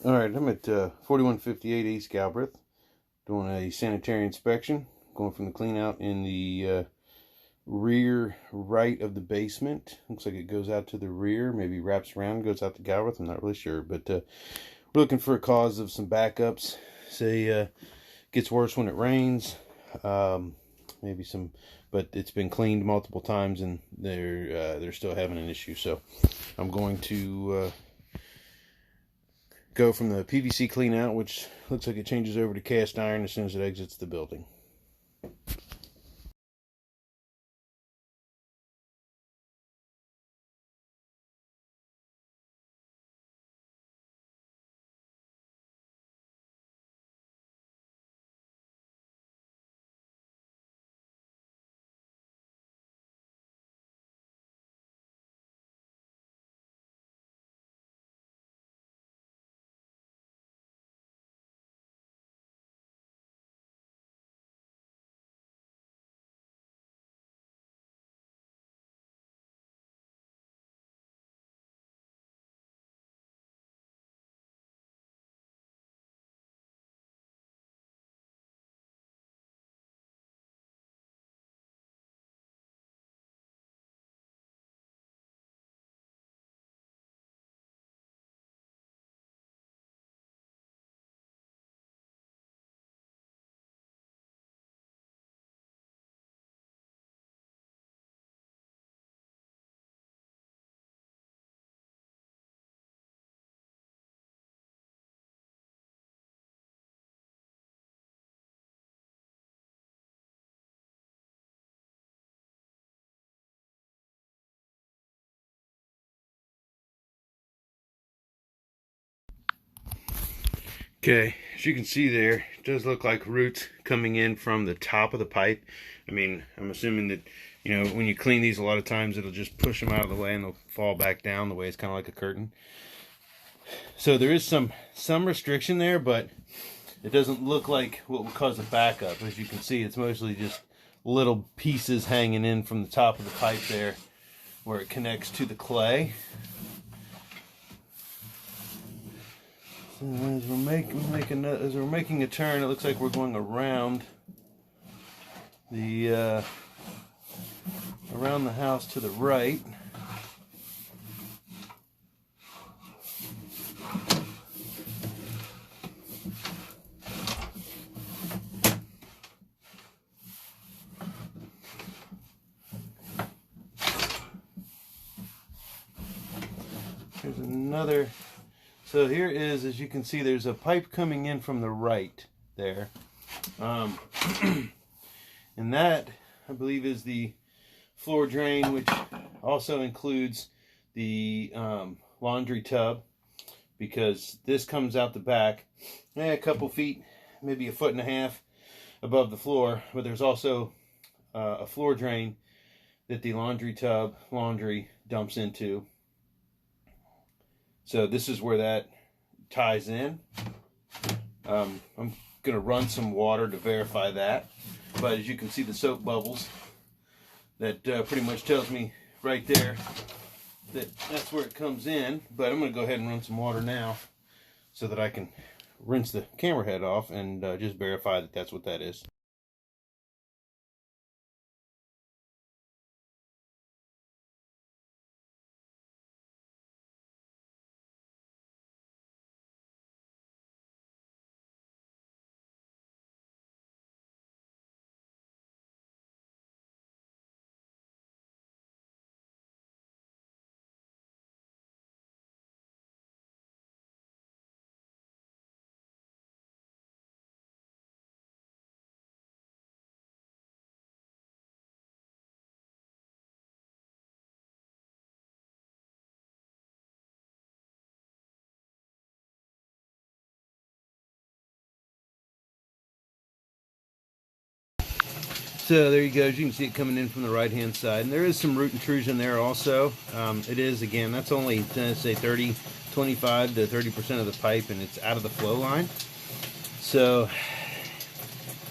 Alright, I'm at 4158 East Galbraith, doing a sanitary inspection, going from the clean out in the rear right of the basement. Looks like it goes out to the rear, maybe wraps around, goes out to Galbraith, I'm not really sure, but we're looking for a cause of some backups. Say gets worse when it rains, maybe some, but it's been cleaned multiple times and they're still having an issue, so I'm going to go from the PVC clean out, which looks like it changes over to cast iron as soon as it exits the building. Okay, as you can see there, it does look like roots coming in from the top of the pipe. I mean, I'm assuming that, you know, when you clean these, a lot of times it'll just push them out of the way and they'll fall back down the way it's kind of like a curtain. So there is some restriction there, but it doesn't look like what would cause a backup. As you can see, it's mostly just little pieces hanging in from the top of the pipe there where it connects to the clay. So as we're making a turn, it looks like we're going around the house to the right. Here's another. So here is, as you can see, there's a pipe coming in from the right there. And that, I believe, is the floor drain, which also includes the laundry tub, because this comes out the back a couple feet, maybe a foot and a half above the floor, but there's also a floor drain that the laundry dumps into. So this is where that ties in. I'm going to run some water to verify that. But as you can see, the soap bubbles, that pretty much tells me right there that that's where it comes in. But I'm going to go ahead and run some water now so that I can rinse the camera head off and just verify that that's what that is. So there you go. As you can see it coming in from the right hand side, and there is some root intrusion there also. It is, again, that's only, say, 25 to 30% of the pipe, and it's out of the flow line. So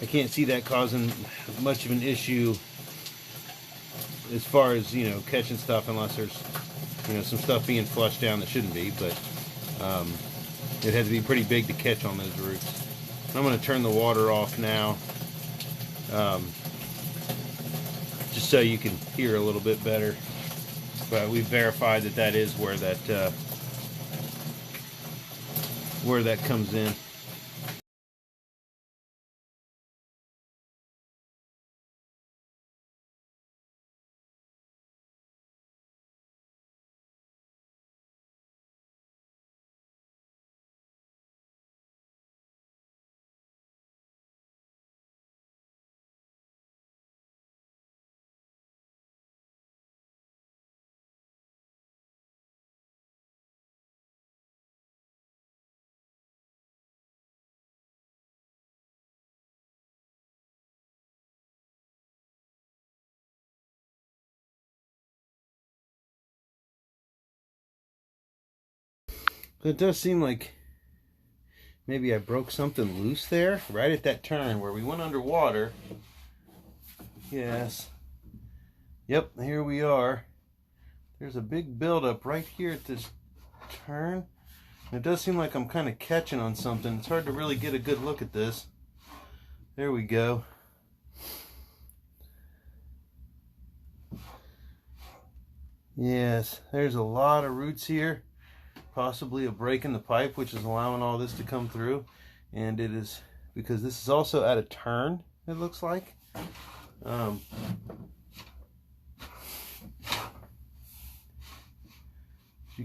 I can't see that causing much of an issue as far as, you know, catching stuff, unless there's, you know, some stuff being flushed down that shouldn't be. But It had to be pretty big to catch on those roots. I'm going to turn the water off now, just so you can hear a little bit better. But we've verified that that is where that comes in. It does seem like maybe I broke something loose there, right at that turn where we went underwater. Yes. Yep, here we are. There's a big buildup right here at this turn. It does seem like I'm kind of catching on something. It's hard to really get a good look at this. There we go. Yes, there's a lot of roots here. Possibly a break in the pipe, which is allowing all this to come through. And it is because this is also at a turn, it looks like. You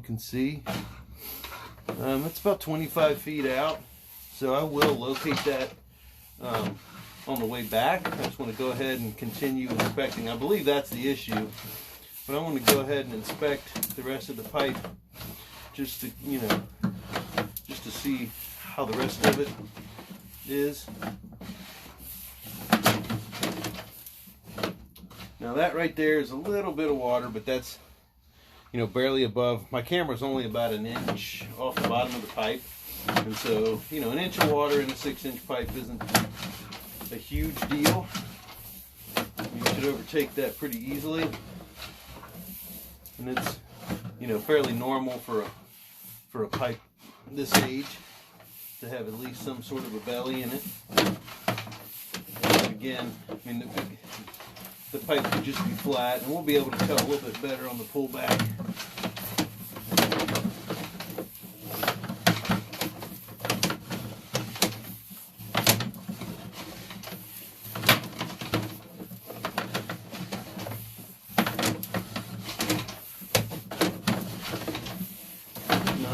can see it's about 25 feet out, so I will locate that on the way back. I just want to go ahead and continue inspecting. I believe that's the issue, but I want to go ahead and inspect the rest of the pipe just to, you know, just to see how the rest of it is. Now that right there is a little bit of water, but that's, you know, barely above. My camera's only about an inch off the bottom of the pipe, and so, you know, an inch of water in a 6-inch pipe isn't a huge deal. You should overtake that pretty easily, and it's, you know, fairly normal for a pipe this age to have at least some sort of a belly in it. And again, I mean, the pipe could just be flat, and we'll be able to tell a little bit better on the pullback.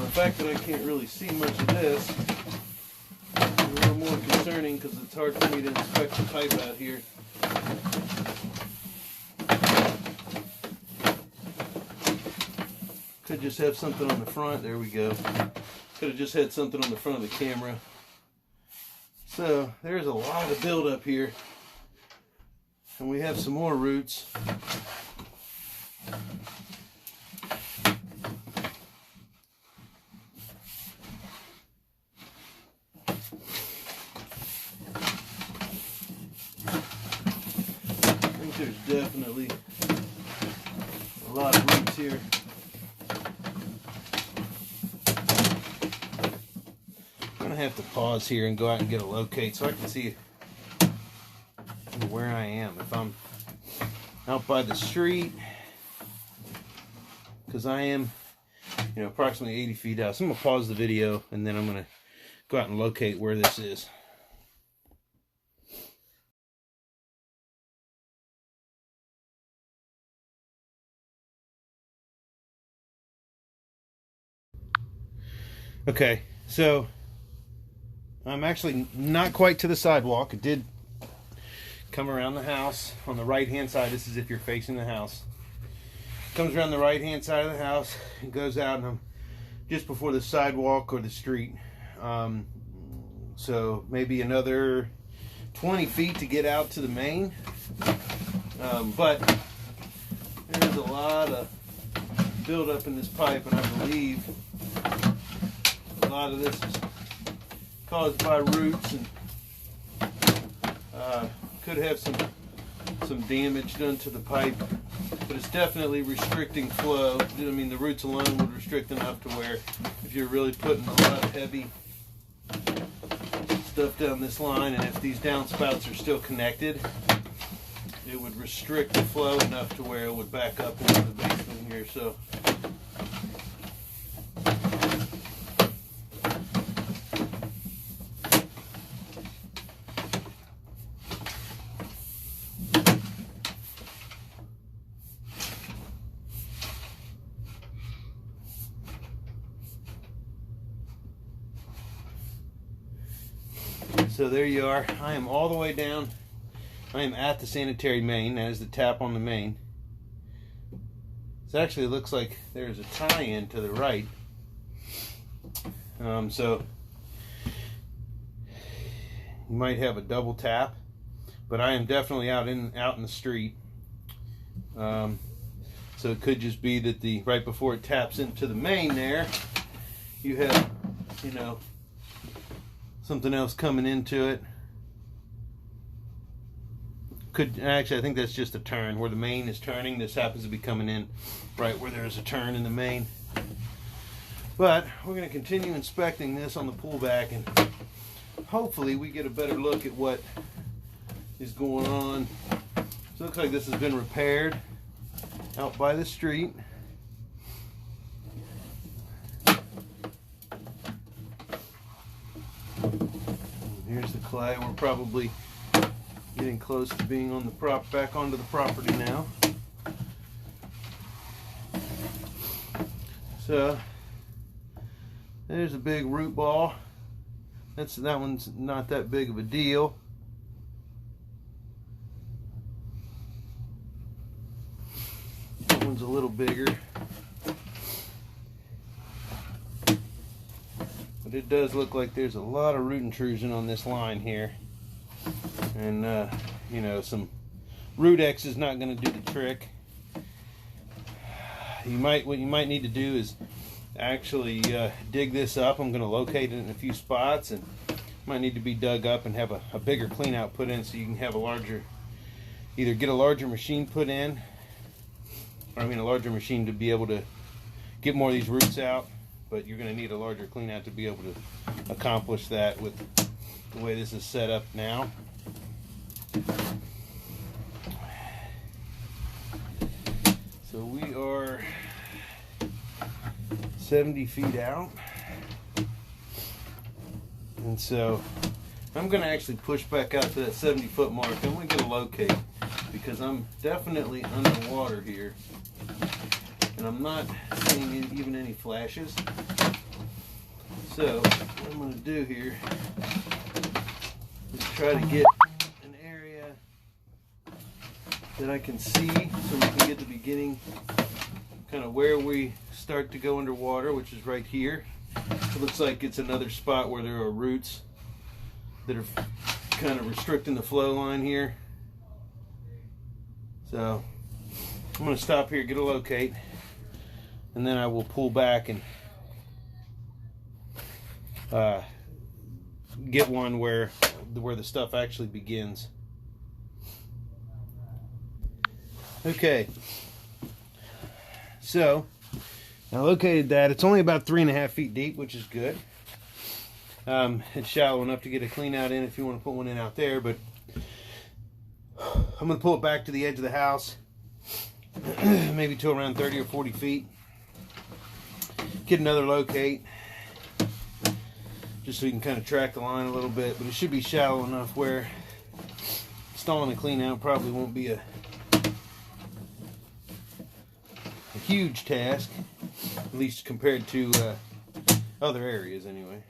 The fact that I can't really see much of this is a little more concerning, because it's hard for me to inspect the pipe out here. Could just have something on the front. There we go. Could have just had something on the front of the camera. So there's a lot of buildup here, and we have some more roots. There's definitely a lot of roots here. I'm going to have to pause here and go out and get a locate so I can see where I am. If I'm out by the street, because I am, you know, approximately 80 feet out. So I'm going to pause the video and then I'm going to go out and locate where this is. Okay, so I'm actually not quite to the sidewalk. It did come around the house on the right hand side. This is if you're facing the house. Comes around the right hand side of the house and goes out, and I'm just before the sidewalk or the street. So maybe another 20 feet to get out to the main. But there's a lot of buildup in this pipe, and I believe a lot of this is caused by roots, and could have some damage done to the pipe but it's definitely restricting flow. I mean, the roots alone would restrict enough to where if you're really putting a lot of heavy stuff down this line, and if these downspouts are still connected, it would restrict the flow enough to where it would back up into the basement here. So there you are. I am all the way down. I am at the sanitary main. That is the tap on the main. It actually looks like there's a tie-in to the right. So you might have a double tap, but I am definitely out in the street. So it could just be that the right before it taps into the main there, you have, you know, something else coming into it. Could actually, I think that's just a turn where the main is turning. This happens to be coming in right where there's a turn in the main. But we're going to continue inspecting this on the pullback, and hopefully we get a better look at what is going on. So it looks like this has been repaired out by the street. Here's the clay. We're probably getting close to being on the back onto the property now. So there's a big root ball. That one's not that big of a deal. That one's a little bigger. But it does look like there's a lot of root intrusion on this line here. And, you know, some root X is not going to do the trick. What you might need to do is actually dig this up. I'm going to locate it in a few spots, and might need to be dug up and have a bigger clean out put in so you can have either get a larger machine put in, or a larger machine to be able to get more of these roots out. But you're going to need a larger clean out to be able to accomplish that with the way this is set up now. So we are 70 feet out. And so I'm going to actually push back out to that 70-foot mark. I'm going to get a locate because I'm definitely underwater here. And I'm not seeing even any flashes. So what I'm going to do here is try to get an area that I can see so we can get the beginning, kind of where we start to go underwater, which is right here. It looks like it's another spot where there are roots that are kind of restricting the flow line here. So I'm going to stop here, get a locate, and then I will pull back and get one where the stuff actually begins. Okay, so I located that. It's only about 3.5 feet deep, which is good. It's shallow enough to get a clean out in if you want to put one in out there, but I'm going to pull it back to the edge of the house, maybe to around 30 or 40 feet. Get another locate, just so you can kind of track the line a little bit, but it should be shallow enough where installing a clean out probably won't be a huge task, at least compared to other areas anyway.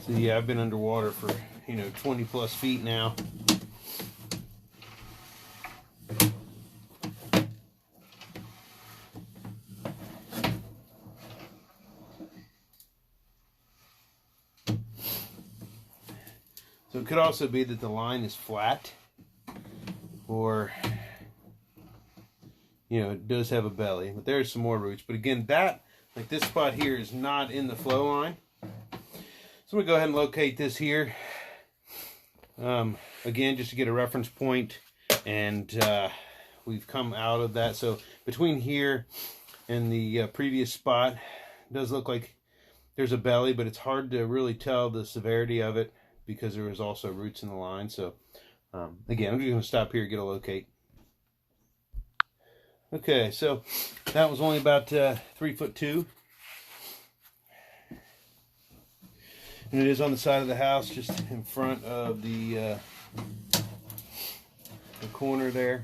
So yeah, I've been underwater for 20 plus feet now. So it could also be that the line is flat, or you know, it does have a belly, but there's some more roots. But again, that, like this spot here, is not in the flow line. So I'm gonna go ahead and locate this here. Again, just to get a reference point, and we've come out of that. So between here and the previous spot, it does look like there's a belly, but it's hard to really tell the severity of it because there is also roots in the line. So again, I'm just going to stop here and get a locate. Okay, so that was only about 3'2". And it is on the side of the house, just in front of the corner there.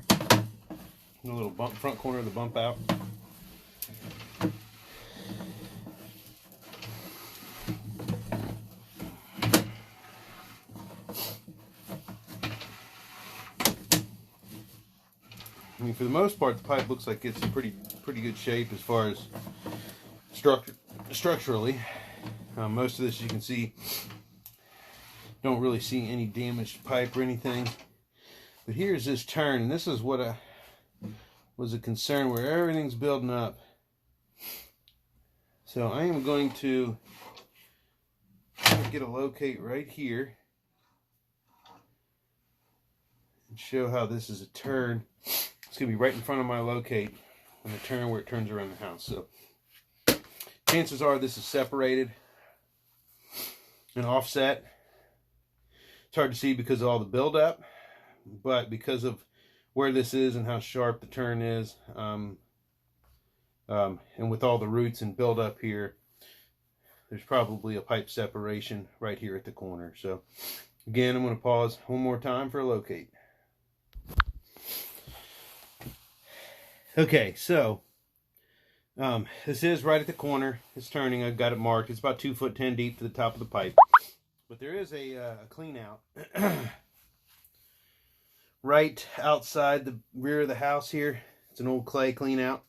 The little bump, front corner of the bump out. I mean, for the most part, the pipe looks like it's in pretty good shape as far as structurally. Most of this, you can see, don't really see any damaged pipe or anything. But here's this turn, and this is what was a concern, where everything's building up. So I am going to get a locate right here and show how this is a turn. It's going to be right in front of my locate on the turn where it turns around the house. So chances are this is separated and offset. It's hard to see because of all the buildup, but because of where this is and how sharp the turn is, and with all the roots and buildup here, there's probably a pipe separation right here at the corner. So again, I'm going to pause one more time for a locate. Okay, so this is right at the corner. It's turning. I've got it marked. It's about 2'10" deep to the top of the pipe. But there is a clean out right outside the rear of the house here. It's an old clay clean out.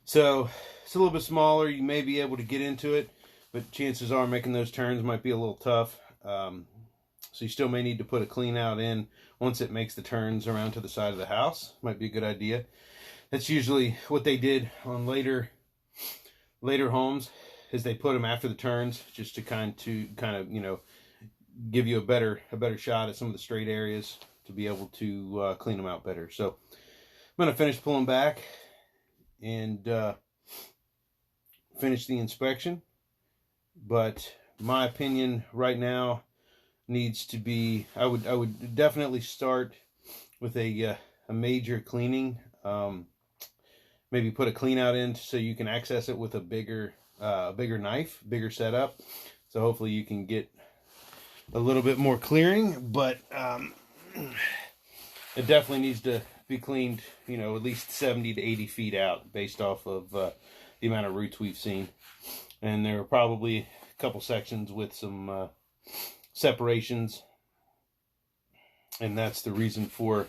So it's a little bit smaller. You may be able to get into it, but chances are making those turns might be a little tough. So you still may need to put a clean out in once it makes the turns around to the side of the house. Might be a good idea. That's usually what they did on later homes, is they put them after the turns, just to kind of you know, give you a better shot at some of the straight areas to be able to clean them out better. So I'm going to finish pulling back and finish the inspection. But my opinion right now needs to be, I would definitely start with a major cleaning. Maybe put a clean out in so you can access it with a bigger knife, bigger setup. So hopefully you can get a little bit more clearing, but it definitely needs to be cleaned, you know, at least 70 to 80 feet out based off of the amount of roots we've seen. And there are probably a couple sections with some separations, and that's the reason for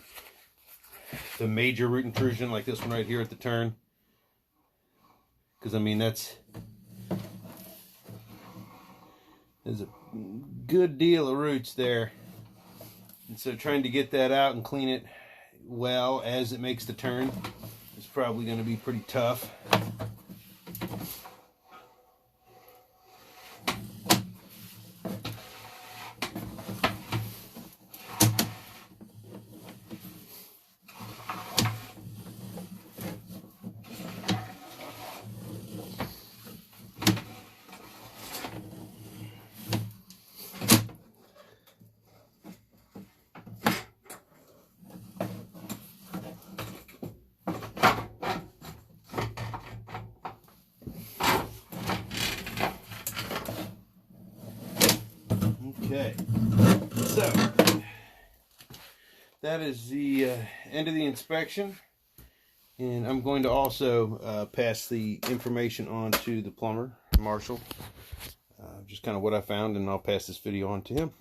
the major root intrusion like this one right here at the turn. Because I mean, there's a good deal of roots there, and so trying to get that out and clean it well as it makes the turn is probably going to be pretty tough. Okay, so that is the end of the inspection, and I'm going to also pass the information on to the plumber, Marshall, just kind of what I found, and I'll pass this video on to him.